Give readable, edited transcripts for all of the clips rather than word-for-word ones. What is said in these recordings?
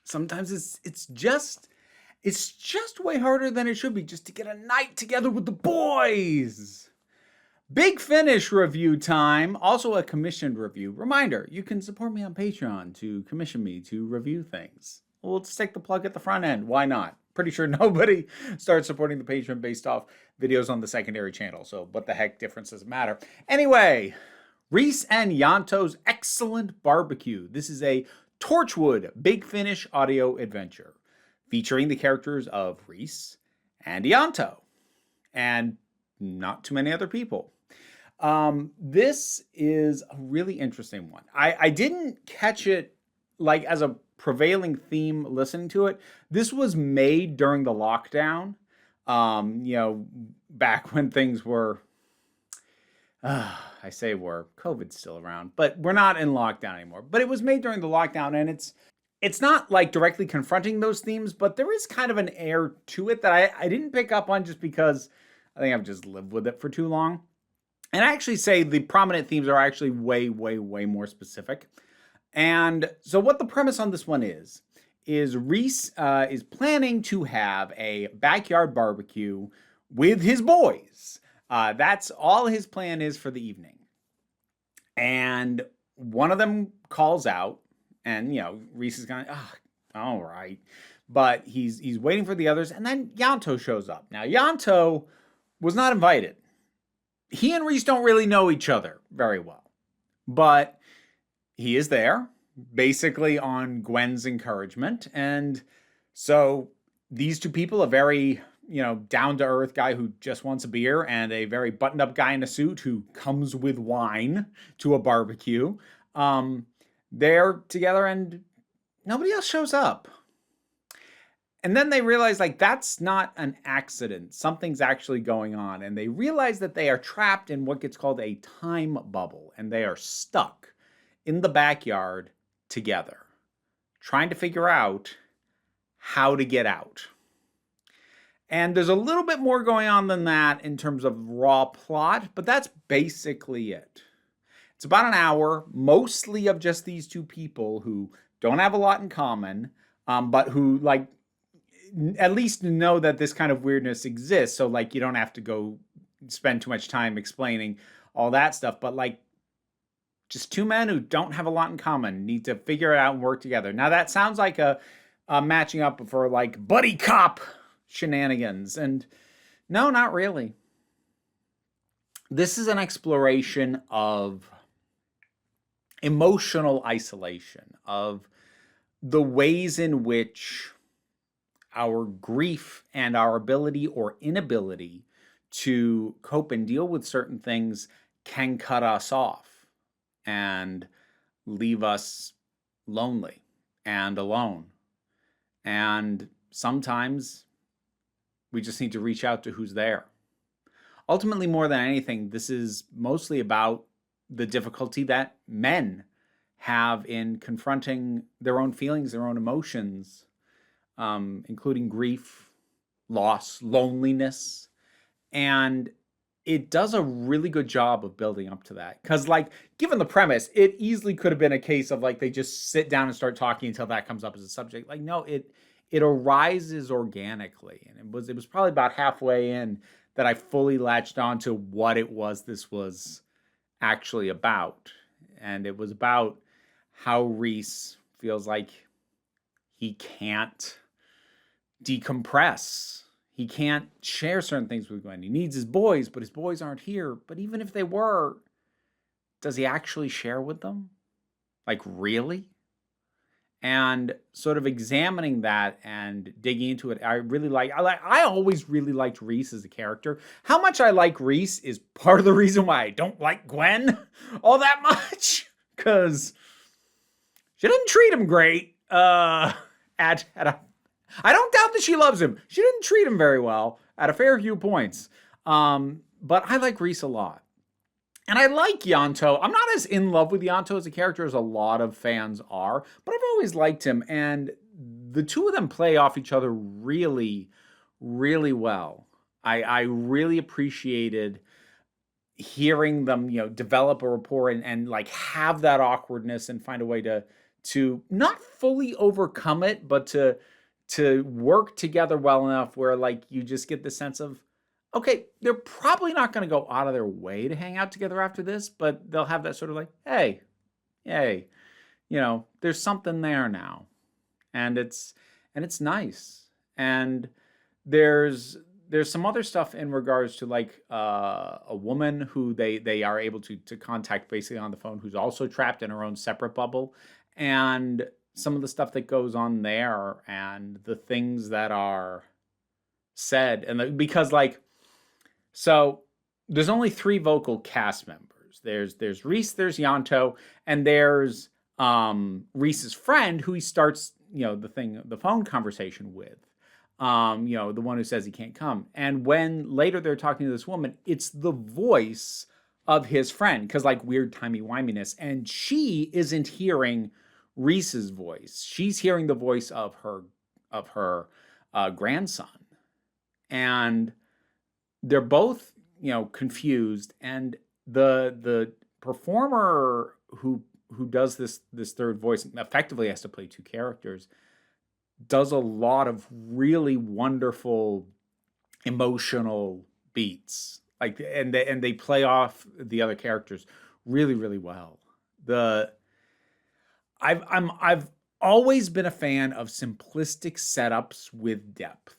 Sometimes it's just way harder than it should be just to get a night together with the boys. Big Finish review time, also a commissioned review. Reminder, you can support me on Patreon to commission me to review things. We'll just take the plug at the front end. Why not? Pretty sure nobody starts supporting the Patreon based off videos on the secondary channel, so what the heck difference does it matter? Anyway, Rhys and Ianto's Excellent Barbecue. This is a Torchwood Big Finish audio adventure featuring the characters of Rhys and Ianto, and not too many other people. This is a really interesting one. I didn't catch it like as a prevailing theme listening to it. This was made during the lockdown, back when things were, I say were, COVID's still around, but we're not in lockdown anymore. But it was made during the lockdown, and it's not like directly confronting those themes, but there is kind of an air to it that I didn't pick up on just because I think I've just lived with it for too long. And I actually say the prominent themes are actually way, way, way more specific. And so what the premise on this one is Rhys is planning to have a backyard barbecue with his boys. That's all his plan is for the evening. And one of them calls out, and, Rhys is going, all right. But he's waiting for the others, and then Ianto shows up. Now, Ianto was not invited. He and Rhys don't really know each other very well, but he is there basically on Gwen's encouragement. And so these two people, a very, down to earth guy who just wants a beer and a very buttoned up guy in a suit who comes with wine to a barbecue. They're together and nobody else shows up. And then they realize, that's not an accident. Something's actually going on. And they realize that they are trapped in what gets called a time bubble. And they are stuck in the backyard together, trying to figure out how to get out. And there's a little bit more going on than that in terms of raw plot, but that's basically it. It's about an hour, mostly of just these two people who don't have a lot in common, but who, at least know that this kind of weirdness exists. So you don't have to go spend too much time explaining all that stuff. But just two men who don't have a lot in common need to figure it out and work together. Now that sounds like a matching up for buddy cop shenanigans. And no, not really. This is an exploration of emotional isolation, of the ways in which our grief and our ability or inability to cope and deal with certain things can cut us off and leave us lonely and alone. And sometimes we just need to reach out to who's there. Ultimately, more than anything, this is mostly about the difficulty that men have in confronting their own feelings, their own emotions, including grief, loss, loneliness. And it does a really good job of building up to that. Because, given the premise, it easily could have been a case of, they just sit down and start talking until that comes up as a subject. No, it arises organically. And it was probably about halfway in that I fully latched on to what it was this was actually about. And it was about how Rhys feels like he can't decompress. He can't share certain things with Gwen. He needs his boys, but his boys aren't here. But even if they were, does he actually share with them? Really? And sort of examining that and digging into it, I always really liked Rhys as a character. How much I like Rhys is part of the reason why I don't like Gwen all that much. Because she didn't treat him great. I don't doubt that she loves him. She didn't treat him very well at a fair few points. But I like Rhys a lot. And I like Ianto. I'm not as in love with Ianto as a character as a lot of fans are, but I've always liked him. And the two of them play off each other really, really well. I really appreciated hearing them, develop a rapport and have that awkwardness and find a way to not fully overcome it, but to work together well enough where like you just get the sense of, okay, they're probably not going to go out of their way to hang out together after this, but they'll have that sort of like, hey, hey, there's something there now. And it's nice. And there's some other stuff in regards to like a woman who they are able to contact basically on the phone, who's also trapped in her own separate bubble, and some of the stuff that goes on there and the things that are said. And because like, so there's only 3 vocal cast members. There's Rhys, there's Ianto, and there's Rhys's friend who he starts the phone conversation with. The one who says he can't come. And when later they're talking to this woman, it's the voice of his friend, because like weird timey-wiminess, and she isn't hearing Rhys's voice. She's hearing the voice of her grandson. And they're both, confused. And the performer who does this third voice effectively has to play 2 characters, does a lot of really wonderful emotional beats, like, and they play off the other characters really, really well. I've always been a fan of simplistic setups with depth,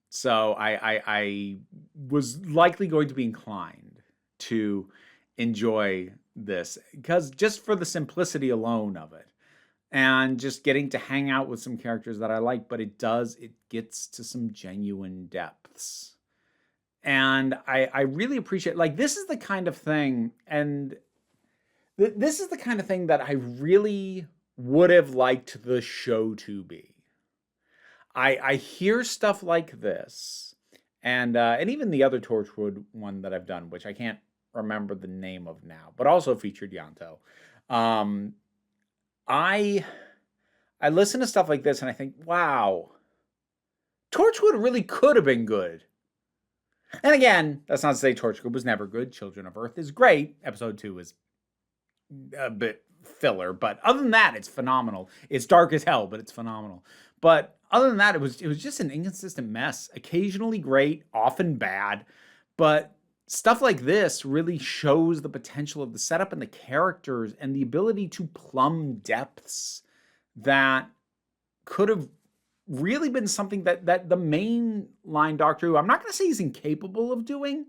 so I was likely going to be inclined to enjoy this because just for the simplicity alone of it. And just getting to hang out with some characters that I like, but it gets to some genuine depths. And I really appreciate, like, this is the kind of thing, and this is the kind of thing that I really would have liked the show to be. I hear stuff like this, and even the other Torchwood one that I've done, which I can't remember the name of now, but also featured Ianto. I listen to stuff like this and I think, wow, Torchwood really could have been good. And again, that's not to say Torchwood was never good. Children of Earth is great. Episode 2 is a bit filler, but other than that, it's phenomenal. It's dark as hell, but it's phenomenal. But other than that, it was just an inconsistent mess. Occasionally great, often bad, but stuff like this really shows the potential of the setup and the characters and the ability to plumb depths that could have really been something that the mainline Doctor Who, I'm not going to say he's incapable of doing,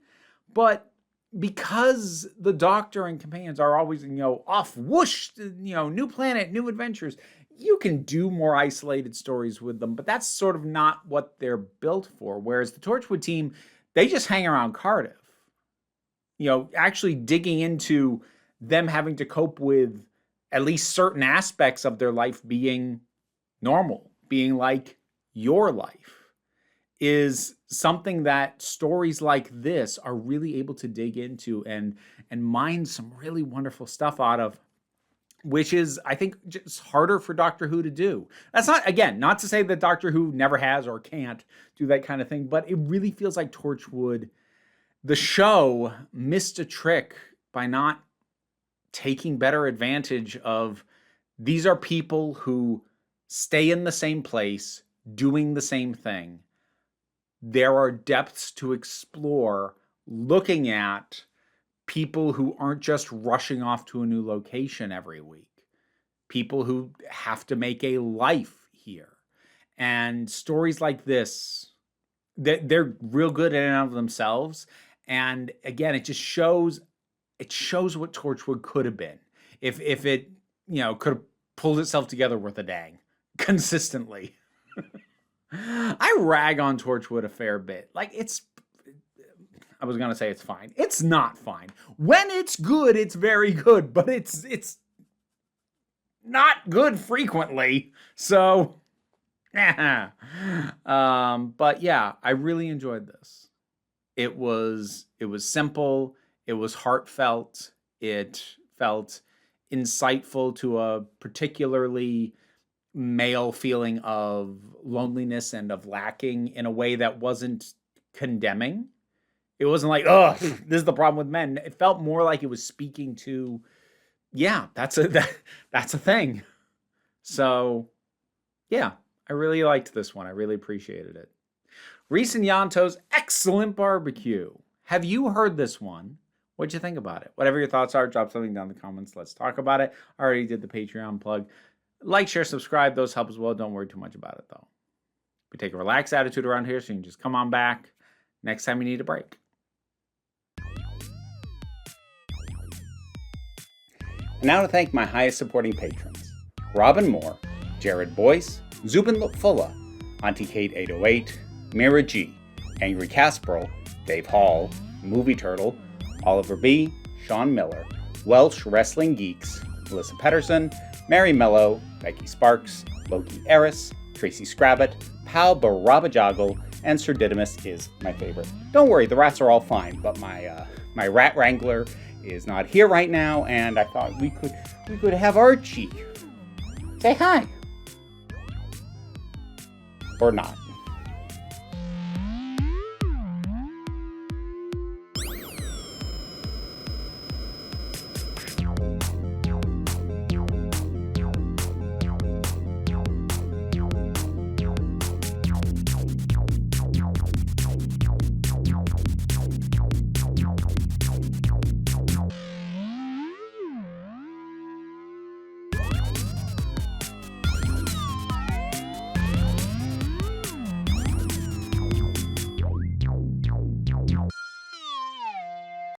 but because the Doctor and companions are always, off, whoosh, new planet, new adventures, you can do more isolated stories with them, but that's sort of not what they're built for. Whereas the Torchwood team, they just hang around Cardiff. Actually digging into them having to cope with at least certain aspects of their life being normal, being like your life, is something that stories like this are really able to dig into and mine some really wonderful stuff out of, which is, I think, just harder for Doctor Who to do. That's not to say that Doctor Who never has or can't do that kind of thing, but it really feels like Torchwood, the show, missed a trick by not taking better advantage of, these are people who stay in the same place, doing the same thing. There are depths to explore, looking at people who aren't just rushing off to a new location every week. People who have to make a life here. And stories like this, they're real good in and of themselves. And again, it just shows what Torchwood could have been if it could have pulled itself together worth a dang consistently. I rag on Torchwood a fair bit. Like, I was gonna say it's fine. It's not fine. When it's good, it's very good, but it's not good frequently. So, but yeah, I really enjoyed this. It was simple. It was heartfelt. It felt insightful to a particularly male feeling of loneliness and of lacking in a way that wasn't condemning. It wasn't like, oh, this is the problem with men. It felt more like it was speaking to yeah, that's a thing. So, yeah, I really liked this one. I really appreciated it. Rhys and Ianto's Excellent Barbecue. Have you heard this one? What'd you think about it? Whatever your thoughts are, drop something down in the comments. Let's talk about it. I already did the Patreon plug. Like, share, subscribe. Those help as well. Don't worry too much about it, though. We take a relaxed attitude around here, so you can just come on back next time you need a break. And now to thank my highest supporting patrons: Robin Moore, Jared Boyce, Zubin Lutfulla, Auntie Kate 808, Mira G, Angry Casperl, Dave Hall, Movie Turtle, Oliver B, Sean Miller, Welsh Wrestling Geeks, Melissa Pedersen, Mary Mello, Becky Sparks, Loki Eris, Tracy Scrabbit, Pal Barabajoggle, and Sir Didymus is my favorite. Don't worry, the rats are all fine, but my rat wrangler is not here right now, and I thought we could have Archie say hi. Or not.